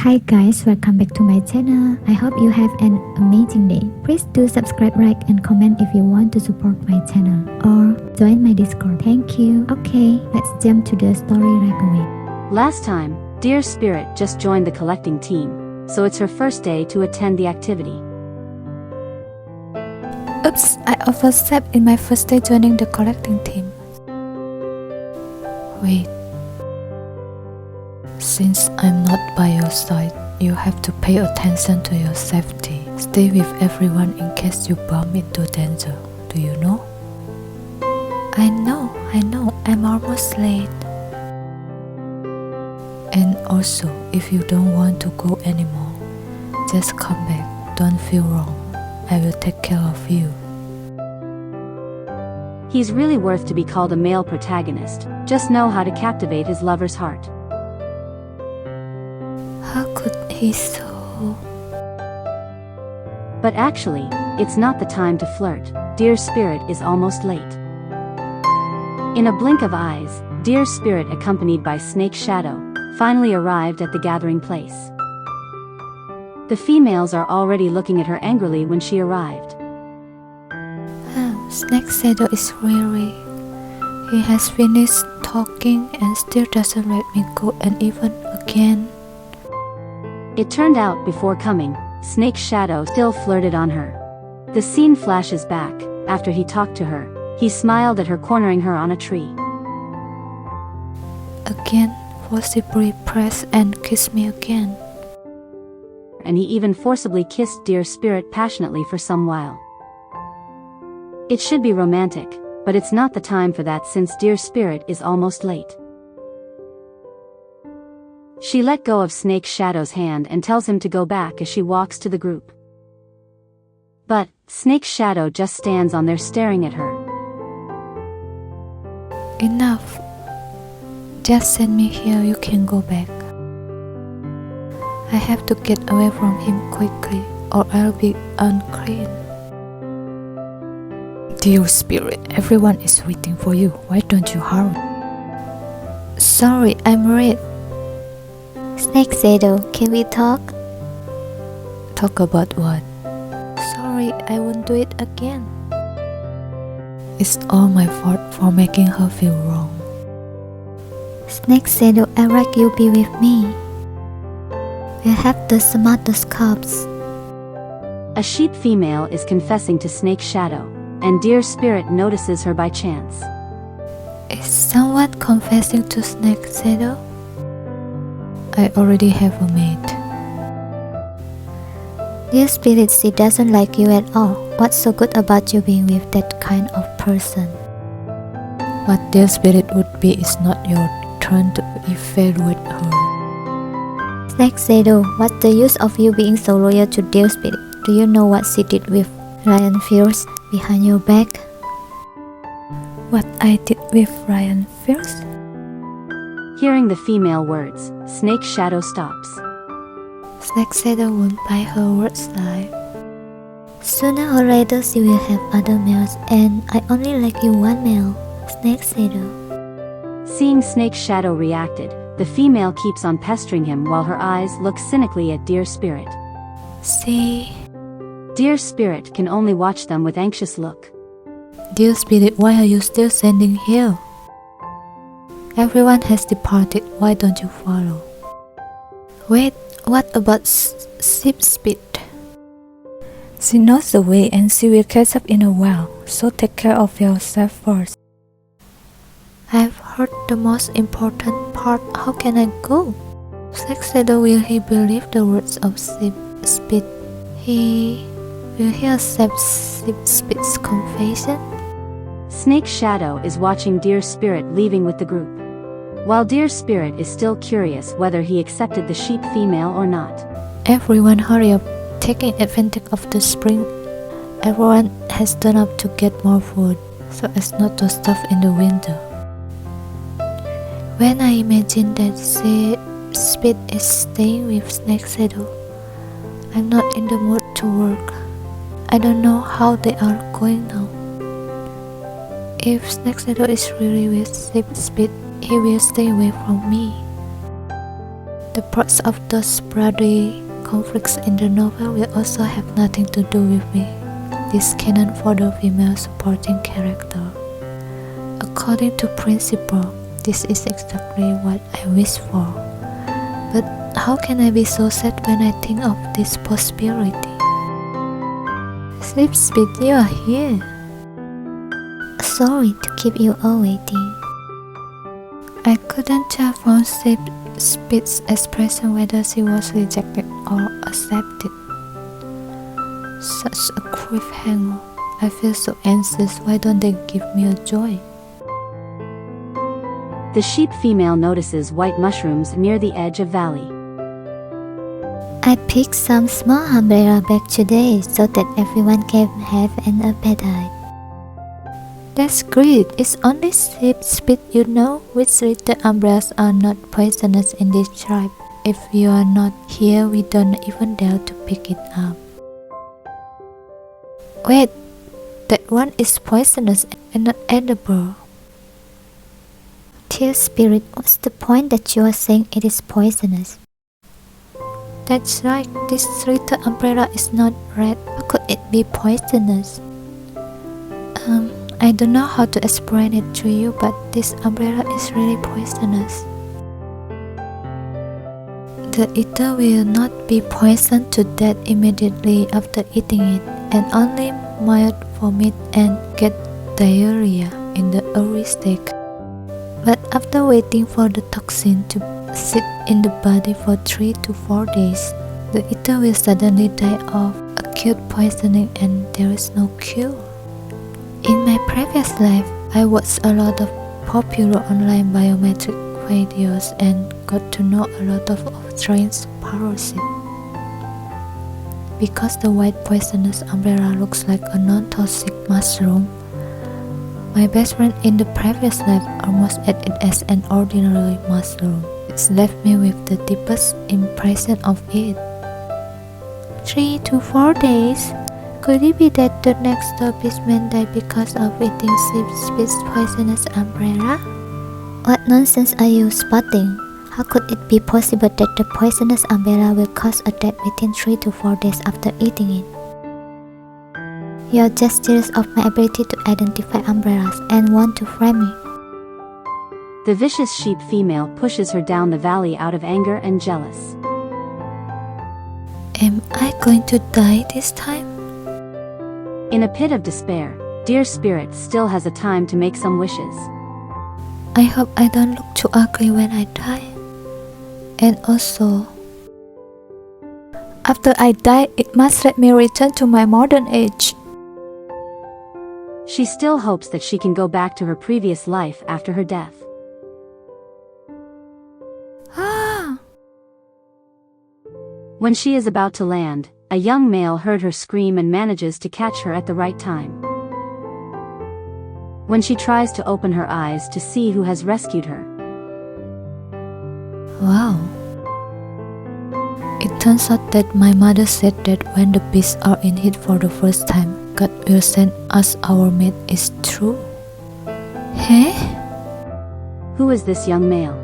Hi guys, welcome back to my channel. I hope you have an amazing day. Please do subscribe, like and comment if you want to support my channel or join my Discord. Thank you. Okay, let's jump to the story right away. Last time, Dear Spirit just joined the collecting team, so it's her first day to attend the activity. Oops, I overstepped in my first day joining the collecting team. Wait. Since I'm not by your side, you have to pay attention to your safety. Stay with everyone in case you bump into danger. Do you know? I know, I'm almost late. And also, if you don't want to go anymore, just come back. Don't feel wrong. I will take care of you. He's really worth to be called a male protagonist. Just know how to captivate his lover's heart. How could he so... But actually, it's not the time to flirt. Dear Spirit is almost late. In a blink of eyes, Dear Spirit, accompanied by Snake Shadow, finally arrived at the gathering place. The females are already looking at her angrily when she arrived. Snake Shadow is weary. He has finished talking and still doesn't let me go, and even again. It turned out before coming, Snake Shadow still flirted on her. The scene flashes back. After he talked to her, he smiled at her, cornering her on a tree. Again, forcibly pressed and kissed me again. And he even forcibly kissed Dear Spirit passionately for some while. It should be romantic, but it's not the time for that since Dear Spirit is almost late. She let go of Snake Shadow's hand and tells him to go back as she walks to the group. But Snake Shadow just stands on there staring at her. Enough. Just send me here, you can go back. I have to get away from him quickly or I'll be unclean. Dear Spirit, everyone is waiting for you. Why don't you hurry? Sorry, I'm late. Snake Shadow, can we talk? Talk about what? Sorry, I won't do it again. It's all my fault for making her feel wrong. Snake Shadow, I'd like you be with me. We have the smartest cops. A sheep female is confessing to Snake Shadow, and Dear Spirit notices her by chance. Is someone confessing to Snake Shadow? I already have a mate. Dear Spirit, she doesn't like you at all. What's so good about you being with that kind of person? What Dear Spirit would be is not your turn to evaluate her. Snake Shadow, what's the use of you being so loyal to Dear Spirit? Do you know what she did with Ryan Fierce behind your back? What I did with Ryan Fierce? Hearing the female words, Snake Shadow stops. Snake Shadow won't buy her words like. Sooner or later she will have other males, and I only like you one male, Snake Shadow. Seeing Snake Shadow reacted, the female keeps on pestering him while her eyes look cynically at Dear Spirit. See? Dear Spirit can only watch them with anxious look. Dear Spirit, why are you still standing here? Everyone has departed, why don't you follow? Wait, what about Ship Speed? She knows the way and she will catch up in a while, so take care of yourself first. I've heard the most important part, how can I go? Snake Shadow, will he believe the words of Ship Speed? Will he accept Ship Speed's confession? Snake Shadow is watching Dear Spirit leaving with the group. While Dear Spirit is still curious whether he accepted the sheep female or not. Everyone hurry up, taking advantage of the spring. Everyone has turned up to get more food, so as not to starve in the winter. When I imagine that Speed is staying with Snake Shadow, I'm not in the mood to work. I don't know how they are going now. If Snake Shadow is really with Ship Speed, he will stay away from me. The plots of those bloody conflicts in the novel will also have nothing to do with me. This canon for the female supporting character. According to principle, this is exactly what I wish for. But how can I be so sad when I think of this possibility? Sleep Speed, you are here. Sorry to keep you all waiting. I couldn't tell from Sleep Speed's expression whether she was rejected or accepted. Such a cliffhanger. I feel so anxious. Why don't they give me a joy? The sheep female notices white mushrooms near the edge of valley. I picked some small umbrella back today so that everyone can have an appetite. That's great. It's only Sleep Speed you know which little umbrellas are not poisonous in this tribe. If you are not here, we don't even dare to pick it up. Wait, that one is poisonous and not edible. Dear Spirit, what's the point that you are saying it is poisonous? That's right, this little umbrella is not red. How could it be poisonous? I don't know how to explain it to you, but this umbrella is really poisonous. The eater will not be poisoned to death immediately after eating it, and only mild vomit and get diarrhea in the early stage. But after waiting for the toxin to sit in the body for 3 to 4 days, the eater will suddenly die of acute poisoning and there is no cure. In my previous life, I watched a lot of popular online biometric videos and got to know a lot of strange parasites. Because the white poisonous umbrella looks like a non-toxic mushroom, my best friend in the previous life almost ate it as an ordinary mushroom. It's left me with the deepest impression of it. 3 to 4 days? Could it be that the next door baseman died because of eating Sleep Speed's poisonous umbrella? What nonsense are you spouting? How could it be possible that the poisonous umbrella will cause a death within 3 to 4 days after eating it? You're just jealous of my ability to identify umbrellas and want to frame me. The vicious sheep female pushes her down the valley out of anger and jealous. Am I going to die this time? In a pit of despair, Dear Spirit still has a time to make some wishes. I hope I don't look too ugly when I die. And also, after I die, it must let me return to my modern age. She still hopes that she can go back to her previous life after her death. When she is about to land, a young male heard her scream and manages to catch her at the right time. When she tries to open her eyes to see who has rescued her. Wow. It turns out that my mother said that when the beasts are in heat for the first time, God will send us our mate is true. Hey? Who is this young male?